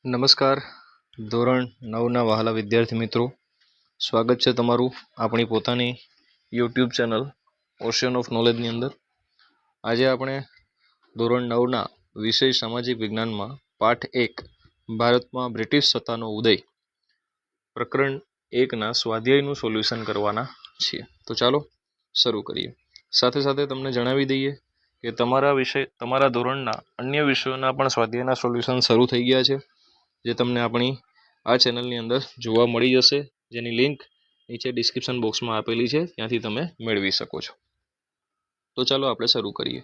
નમસ્કાર ધોરણ 9ના વહાલા વિદ્યાર્થી મિત્રો, સ્વાગત છે તમારું આપણી પોતાની યુટ્યુબ ચેનલ ઓશિયન ઓફ નોલેજની અંદર. આજે આપણે ધોરણ 9ના વિષય સામાજિક વિજ્ઞાનમાં પાઠ 1 ભારતમાં બ્રિટિશ સત્તાનો ઉદય પ્રકરણ 1ના સ્વાધ્યાયનું સોલ્યુશન કરવાના છીએ. તો ચાલો શરૂ કરીએ. સાથે સાથે તમને જણાવી દઈએ કે તમારા ધોરણના અન્ય વિષયોના પણ સ્વાધ્યાયના સોલ્યુશન શરૂ થઈ ગયા છે, જે તમને આપણી આ ચેનલની અંદર જોવા મળી જશે, જેની લિંક નીચે ડિસ્ક્રિપ્શન બોક્સમાં આપેલી છે, ત્યાંથી તમે મેળવી શકો છો. તો ચાલો આપણે શરૂ કરીએ.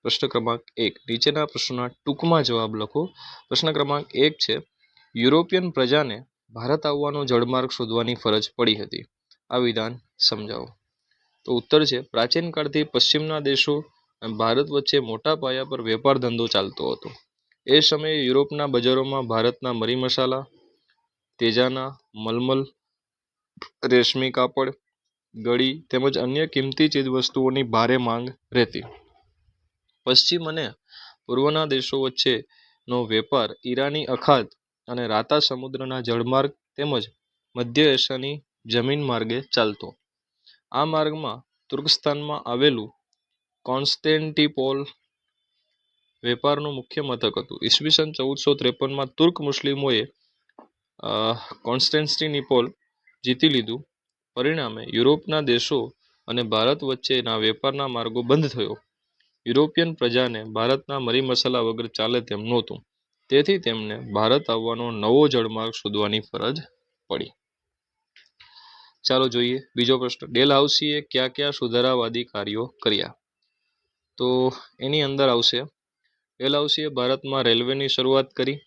પ્રશ્ન ક્રમાંક 1, નીચેના પ્રશ્નોના ટૂંકમાં જવાબ લખો. પ્રશ્ન ક્રમાંક 1 છે, યુરોપિયન પ્રજાને ભારત આવવાનો જળમાર્ગ શોધવાની ફરજ પડી હતી. આ વિધાન સમજાવો. તો ઉત્તર છે, પ્રાચીન કાળથી પશ્ચિમના દેશો અને ભારત વચ્ચે મોટા પાયા પર વેપાર ધંધો ચાલતો હતો. એ સમયે યુરોપના બજારોમાં ભારતના મરી મસાલા, તેજાના, મલમલ, રેશમી કાપડ, ગળી તેમજ અન્ય કિંમતી ચીજવસ્તુઓની ભારે માંગ રહેતી. પશ્ચિમ અને પૂર્વના દેશો વચ્ચેનો વેપાર ઈરાની અખાત અને રાતા સમુદ્રના જળમાર્ગ તેમજ મધ્ય એશિયાની જમીન માર્ગે ચાલતો. આ માર્ગમાં તુર્કસ્તાનમાં આવેલું કોન્સ્ટેન્ટિનોપલ વેપારનું મુખ્ય મથક હતું. ઈસવીસન 1453માં તુર્ક મુસ્લિમોએ કોન્સ્ટેન્ટિનોપલ જીતી લીધું. પરિણામે યુરોપના દેશો અને ભારત વચ્ચેના વેપારના માર્ગો બંધ થયો. યુરોપિયન પ્રજાને ભારતના મરી મસાલા વગર ચાલે તેમ નહોતું, તેથી તેમને ભારત આવવાનો નવો જળમાર્ગ શોધવાની ફરજ પડી. ચાલો જોઈએ બીજો પ્રશ્ન. ડેલહાઉસીએ કયા કયા સુધારાવાદી કાર્યો કર્યા? તો એની અંદર આવશે, ડેલહાઉસીએ ભારતમાં રેલવેની શરૂઆત કરી.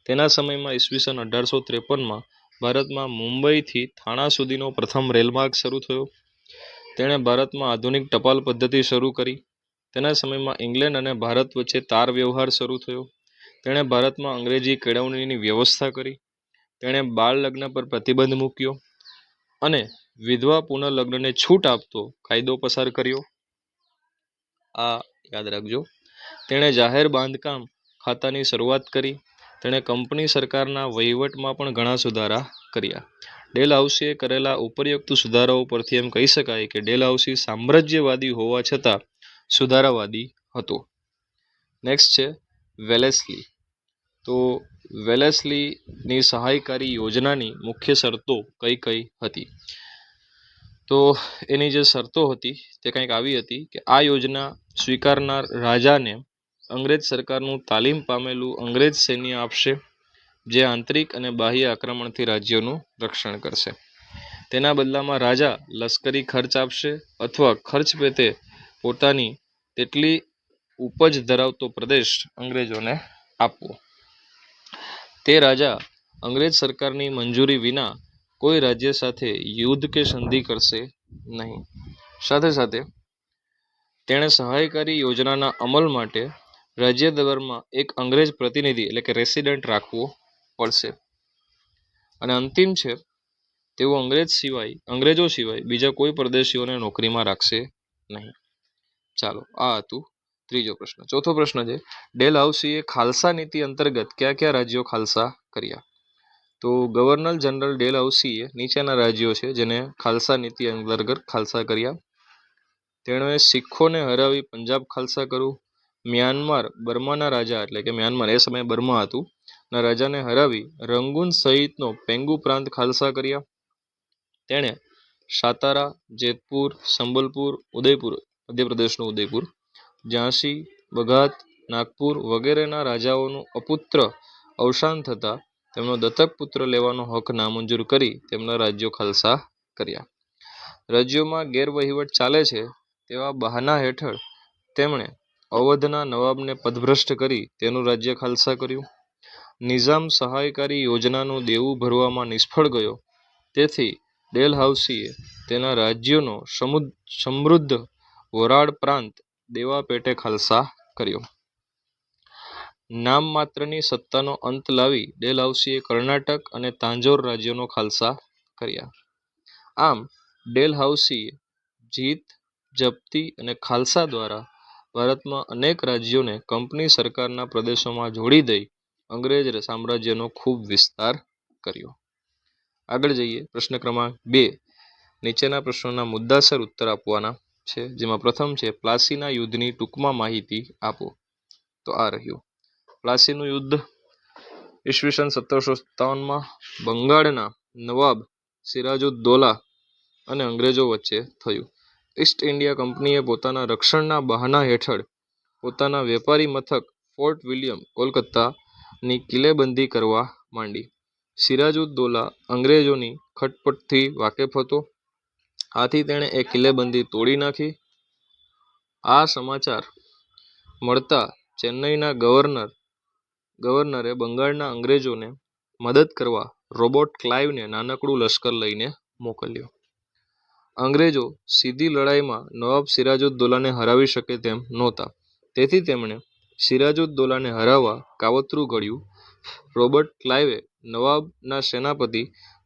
તેના સમયમાં ઈસવીસન 1853માં ભારતમાં મુંબઈથી થાણા સુધીનો પ્રથમ રેલમાર્ગ શરૂ થયો. તેણે ભારતમાં આધુનિક ટપાલ પદ્ધતિ શરૂ કરી. તેના સમયમાં ઇંગ્લેન્ડ અને ભારત વચ્ચે તાર વ્યવહાર શરૂ થયો. તેણે ભારતમાં અંગ્રેજી કેળવણીની વ્યવસ્થા કરી. તેણે બાળ લગ્ન પર પ્રતિબંધ મૂક્યો અને વિધવા પુનર્લગ્નને છૂટ આપતો કાયદો પસાર કર્યો. આ યાદ રાખજો. તેણે જાહેર બાંધકામ ખાતાની શરૂઆત કરી. તેણે કંપની સરકારના વહીવટમાં પણ ઘણા સુધારા કર્યા. ડેલહાઉસીએ કરેલા ઉપર્યુક્ત સુધારાઓ પરથી એમ કહી શકાય કે ડેલહાઉસી સામ્રાજ્યવાદી હોવા છતાં સુધારાવાદી હતો. નેક્સ્ટ છે વેલેસ્લી. તો વેલેસ્લીની સહાયકારી યોજનાની મુખ્ય શરતો કઈ કઈ હતી? તો એની જે શરતો હતી તે કંઈક આવી હતી કે આ યોજના સ્વીકારનાર રાજાને અંગ્રેજ સરકારનું તાલીમ પામેલું અંગ્રેજ સૈન્ય આપશે, જે આંતરિક અને બાહ્ય આક્રમણથી રાજ્યનું રક્ષણ કરશે. તેના બદલામાં રાજા લશ્કરી ખર્ચ આપશે અથવા ખર્ચ પેટે પોતાની તેટલી ઉપજ ધરાવતો પ્રદેશ અંગ્રેજોને આપવો. તે રાજા અંગ્રેજ સરકારની મંજૂરી વિના કોઈ રાજ્ય સાથે યુદ્ધ કે સંધિ કરશે નહીં. સાથે સાથે તેણે સહાયકારી યોજનાના અમલ માટે રાજ્ય દરબારમાં એક અંગ્રેજ પ્રતિનિધિ એટલે કે રેસિડેન્ટ રાખવો પડશે. અને અંતિમ છે, તેઓ અંગ્રેજો સિવાય બીજા કોઈ પરદેશીઓને નોકરીમાં રાખશે નહીં. ચાલો, આ હતું ત્રીજો પ્રશ્ન. ચોથો પ્રશ્ન છે, ડેલહાઉસીએ ખાલસા નીતિ અંતર્ગત કયા કયા રાજ્યો ખાલસા કર્યા? તો ગવર્નર જનરલ ડેલહાઉસીએ નીચેના રાજ્યો છે જેને ખાલસા નીતિ અંતર્ગત ખાલસા કર્યા. તેણે શીખોને હરાવી પંજાબ ખાલસા કર્યું. મ્યાનમાર બર્માના રાજા એટલે કે મ્યાનમાર એ સમયે બર્મા હતું ના રાજાને હરાવી રંગૂન સહિતનો પેંગુ પ્રાંત ખાલસા કર્યા. તેણે સાતારા, જેતપુર, સંબલપુર, ઉદયપુર મધ્યપ્રદેશનું ઉદયપુર, ઝાંસી, બઘાત, નાગપુર વગેરેના રાજાઓનું અપુત્ર અવસાન થતાં તેમનો દત્તક પુત્ર લેવાનો હક નામંજૂર કરી તેમના રાજ્યો ખાલસા કર્યા. રાજ્યોમાં ગેરવહીવટ ચાલે છે તેવા બહાના હેઠળ તેમણે અવધના નવાબને પદભ્રષ્ટ કરી તેનું રાજ્ય ખાલસા કર્યું. નિઝામ સહાયકારી યોજનાનું દેવું ભરવામાં નિષ્ફળ ગયો, તેથી ડેલહાઉસીએ તેના રાજ્યોનો સમૃદ્ધ વરાળ પ્રાંત દેવા પેટે ખાલસા કર્યો. નામ માત્રની સત્તાનો અંત લાવી ડેલહાઉસીએ કર્ણાટક અને તાંજોર રાજ્યોનો ખાલસા કર્યા. આમ ડેલહાઉસીએ જીત, જપ્તી અને ખાલસા દ્વારા ભારતમાં અનેક રાજ્યોને કંપની સરકારના પ્રદેશોમાં જોડી દઈ અંગ્રેજ સામ્રાજ્યનો ખૂબ વિસ્તાર કર્યો. આગળ જઈએ. પ્રશ્ન ક્રમાંક 2. નીચેના પ્રશ્નોના મુદ્દાસર ઉત્તર આપવાના છે, જેમાં પ્રથમ છે પ્લાસીના યુદ્ધની ટૂંકમાં માહિતી આપો. તો આ રહ્યું. પ્લાસીનું યુદ્ધ ઈસવીસન 1757માં બંગાળના નવાબ સિરાજુદ્દૌલા અને અંગ્રેજો વચ્ચે થયું. ઈસ્ટ ઇન્ડિયા કંપનીએ પોતાના રક્ષણના બહાના હેઠળ પોતાના વેપારી મથક ફોર્ટ વિલિયમ, કોલકાતાની કિલ્લેબંધી કરવા માંડી. સિરાજુદ્દૌલા અંગ્રેજોની ખટપટથી વાકેફ હતો, આથી તેણે એ કિલ્લેબંધી તોડી નાખી. આ સમાચાર મળતા ચેન્નઈના ગવર્નરે બંગાળના અંગ્રેજોને મદદ કરવા રોબર્ટ ક્લાઇવને નાનકડું લશ્કર લઈને મોકલ્યો. અંગ્રેજો સીધી લડાઈમાં નવાબ સિરાજુદ્દૌલાને હરાવી શકે તેમ નહોતા, તેથી તેમણે સિરાજુદ્દૌલાને હરાવવા કાવતરું ઘડ્યું. રોબર્ટ ક્લાઇવે નવાબના સેનાપતિ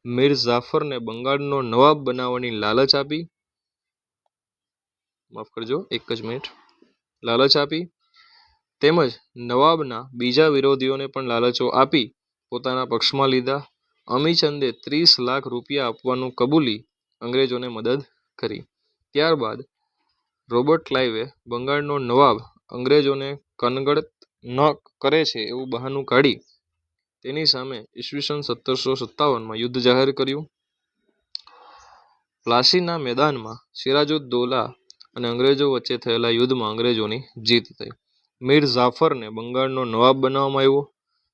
મીર જાફરને બંગાળનો નવાબ બનાવવાની લાલચ આપી તેમજ નવાબના બીજા વિરોધીઓને પણ લાલચો આપી પોતાના પક્ષમાં લીધા. અમીચંદે 30 લાખ રૂપિયા આપવાનું કબૂલી અંગ્રેજોને મદદ કરી. ત્યારબાદ રોબર્ટ ક્લાઇવે બંગાળનો નવાબ અંગ્રેજોને કનગત ન કરે છે એવું બહાનું કાઢી તેની સામે ઈસવીસન 1757માં યુદ્ધ જાહેર કર્યું. પ્લાસીના મેદાનમાં સિરાજુદ્દૌલા અને અંગ્રેજો વચ્ચે થયેલા યુદ્ધમાં અંગ્રેજોની જીત થઈ. મીર જાફરને બંગાળનો નવાબ બનાવવામાં આવ્યો.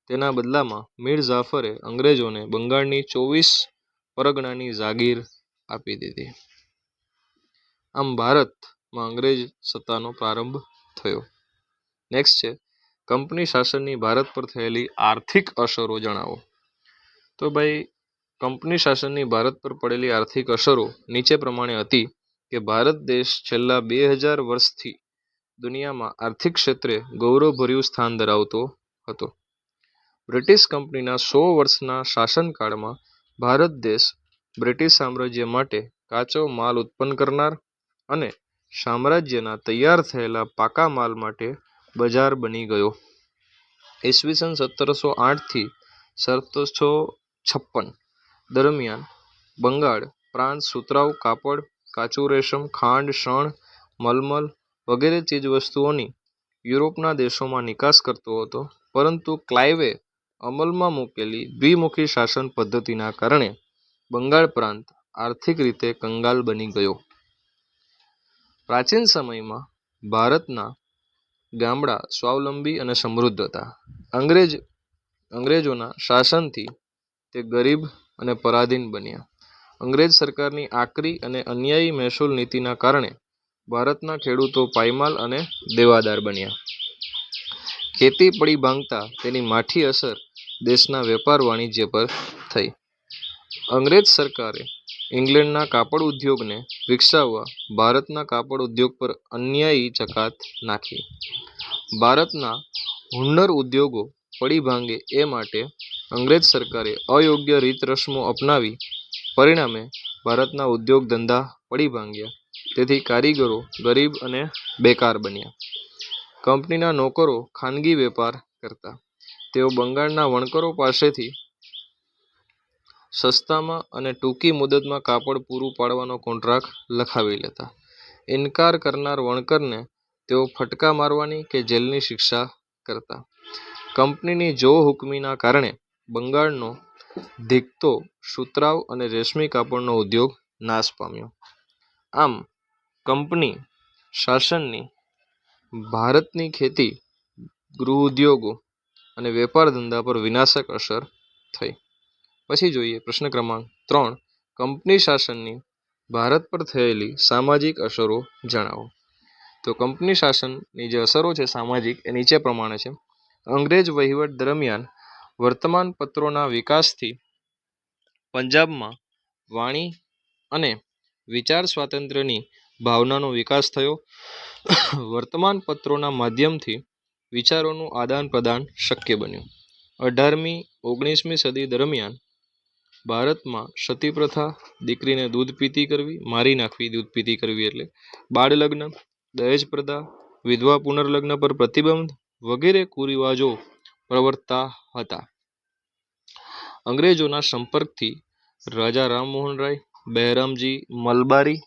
તેના બદલામાં મીર જાફરે અંગ્રેજોને બંગાળની 24 પરગણાની જાગીર આપી દીધી. આમ ભારતમાં અંગ્રેજ સત્તાનો પ્રારંભ થયો. નેક્સ્ટ છે કંપની શાસનની ભારત પર થયેલી આર્થિક અસરો જણાવો. તો ભાઈ, કંપની શાસનની ભારત પર પડેલી આર્થિક અસરો નીચે પ્રમાણે હતી કે ભારત દેશ છેલ્લા 2000 વર્ષથી દુનિયામાં આર્થિક ક્ષેત્રે ગૌરવભર્યું સ્થાન ધરાવતો હતો. બ્રિટિશ કંપનીના 100 વર્ષના શાસનકાળમાં ભારત દેશ બ્રિટિશ સામ્રાજ્ય માટે કાચો માલ ઉત્પન્ન કરનાર અને સામ્રાજ્યના તૈયાર થયેલા પાકા માલ માટે બજાર બની ગયો. ઈસવીસન 1708 થી 1756 દરમિયાન બંગાળ પ્રાંત સુતરાઉ કાપડ, કાચું રેશમ, ખાંડ, શણ, મલમલ વગેરે ચીજવસ્તુઓની યુરોપના દેશોમાં નિકાસ કરતો હતો, પરંતુ ક્લાઇવે અમલમાં મૂકેલી દ્વિમુખી શાસન પદ્ધતિના કારણે બંગાળ પ્રાંત આર્થિક રીતે કંગાલ બની ગયો. પ્રાચીન સમયમાં ભારતના ગામડા સ્વાવલંબી અને સમૃદ્ધ હતા. અંગ્રેજોના શાસનથી તે ગરીબ અને પરાધીન બન્યા. અંગ્રેજ સરકારની આકરી અને અન્યાયી મહેસૂલ નીતિના કારણે ભારતના ખેડૂતો પાયમાલ અને દેવાદાર બન્યા. ખેતી પડી ભાંગતા તેની માઠી અસર દેશના વેપાર વાણિજ્ય પર થઈ. અંગ્રેજ સરકારે ઇંગ્લેન્ડના કાપડ ઉદ્યોગને વિકસાવવા ભારતના કાપડ ઉદ્યોગ પર અન્યાયી જકાત નાખી. ભારતના હુન્નર ઉદ્યોગો પડી ભાંગે એ માટે અંગ્રેજ સરકારે અયોગ્ય રીત રસમો અપનાવી. પરિણામે ભારતના ઉદ્યોગ ધંધા પડી ભાંગ્યા, તેથી કારીગરો ગરીબ અને બેકાર બન્યા. કંપનીના નોકરો ખાનગી વેપાર કરતા. તેઓ બંગાળના વણકરો પાસેથી સસ્તામાં અને ટૂંકી મુદતમાં કાપડ પૂરું પાડવાનો કોન્ટ્રાક્ટ લખાવી લેતા. ઇનકાર કરનાર વણકરને તેઓ ફટકા મારવાની કે જેલની શિક્ષા કરતા. કંપનીની જોહુકમીના કારણે બંગાળનો ધીકતો સુતરાઉ અને રેશમી કાપડનો ઉદ્યોગ નાશ પામ્યો. આમ કંપની શાસનની ભારતની ખેતી, ગૃહ ઉદ્યોગો અને વેપાર ધંધા પર વિનાશક અસર થઈ. પછી જોઈએ પ્રશ્ન ક્રમાંક 3. કંપની શાસનની ભારત પર થયેલી સામાજિક અસરો જણાવો. તો કંપની શાસનની જે અસરો છે સામાજિક, એ નીચે પ્રમાણે છે. અંગ્રેજ વહીવટ દરમિયાન વર્તમાન પત્રોના વિકાસથી પંજાબમાં વાણી અને વિચાર સ્વાતંત્ર્યની ભાવનાનો વિકાસ થયો. વર્તમાન પત્રોના માધ્યમથી વિચારોનું આદાન પ્રદાન શક્ય બન્યું. 18મી-19મી સદી દરમિયાન ભારતમાં સતી પ્રથા, દીકરીને દૂધ પીતી કરવી, મારી નાખવી, દૂધ પીતી કરવી એટલે બાળ લગ્ન, દહેજ પ્રથા, વિધવા પુનર્લગ્ન પર પ્રતિબંધ વગેરે કુરિવાજો પ્રવર્તતા હતા. અંગ્રેજોના સંપર્કથી રાજા રામમોહન રાય, બહેરામજી મલબારી,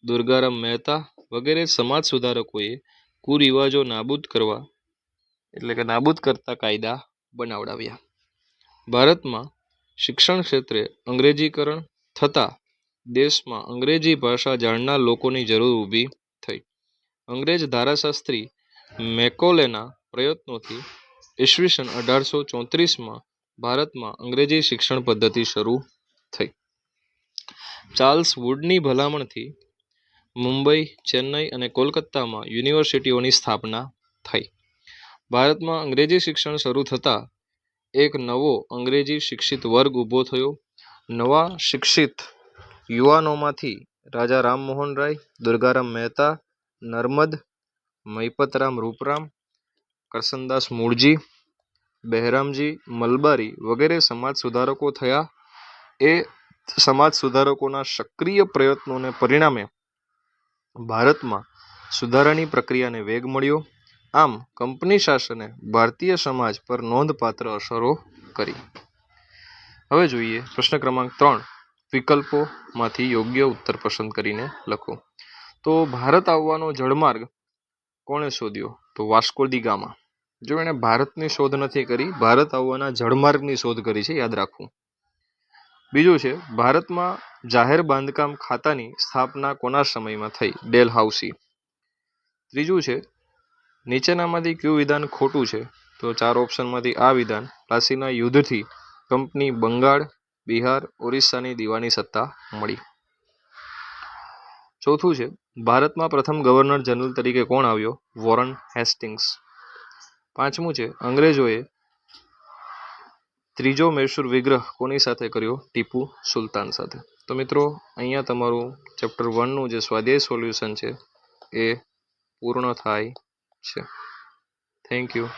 દુર્ગારામ મહેતા વગેરે સમાજ સુધારકોએ કુરિવાજો નાબૂદ કરતા કાયદા બનાવડાવ્યા. ભારતમાં શિક્ષણ ક્ષેત્રે અંગ્રેજીકરણ થતાં દેશમાં અંગ્રેજી ભાષા જાણનાર લોકોની જરૂર ઊભી થઈ. અંગ્રેજ ધારાશાસ્ત્રી મેકોલેના પ્રયત્નોથી ઈસવીસન 1834માં ભારતમાં અંગ્રેજી શિક્ષણ પદ્ધતિ શરૂ થઈ. ચાર્લ્સ વુડની ભલામણથી મુંબઈ, ચેન્નઈ અને કોલકાતામાં યુનિવર્સિટીઓની સ્થાપના થઈ. ભારતમાં અંગ્રેજી શિક્ષણ શરૂ થતાં એક નવો અંગ્રેજી શિક્ષિત વર્ગ ઊભો થયો. નવા શિક્ષિત યુવાનોમાંથી રાજા રામમોહન રાય, દુર્ગારામ મહેતા, નર્મદ, મહિપતરામ રૂપરામ, કરસનદાસ મૂળજી, બહેરામજી મલબારી વગેરે સમાજ સુધારકો થયા. એ સમાજ સુધારકોના સક્રિય પ્રયત્નોને પરિણામે ભારતમાં સુધારાની પ્રક્રિયાને વેગ મળ્યો. આમ કંપની શાસને ભારતીય સમાજ પર નોંધપાત્ર અસરો કરી. હવે જોઈએ પ્રશ્ન ક્રમાંક 3. વિકલ્પોમાંથી યોગ્ય ઉત્તર પસંદ કરીને લખો. તો ભારત આવવાનો જળમાર્ગ કોણે શોધ્યો? તો વાસ્કો દી ગામા. જો એણે ભારતની શોધ નથી કરી, ભારત આવવાના જળમાર્ગની શોધ કરી છે, યાદ રાખવું. બીજું છે, ભારતમાં જાહેર બાંધકામ ખાતાની સ્થાપના કોના સમયમાં થઈ? ડેલહાઉસી. ત્રીજું છે, નીચેનામાંથી કયું વિધાન ખોટું છે? તો 4 ઓપ્શનમાંથી આ વિધાન: પ્લાસીના યુદ્ધથી કંપની બંગાળ, બિહાર, ઓરિસ્સાની દીવાની સત્તા મળી. ચોથું છે, ભારતમાં પ્રથમ ગવર્નર જનરલ તરીકે કોણ આવ્યો? Warren Hastings. પાંચમું છે, અંગ્રેજોએ ત્રીજો મૈસૂર વિગ્રહ કોની સાથે કર્યો? ટીપુ સુલતાન સાથે. તો મિત્રો, અહીંયા તમારું ચેપ્ટર 1નું જે સ્વાધ્યાય સોલ્યુશન છે એ પૂર્ણ થાય છે. Thank you.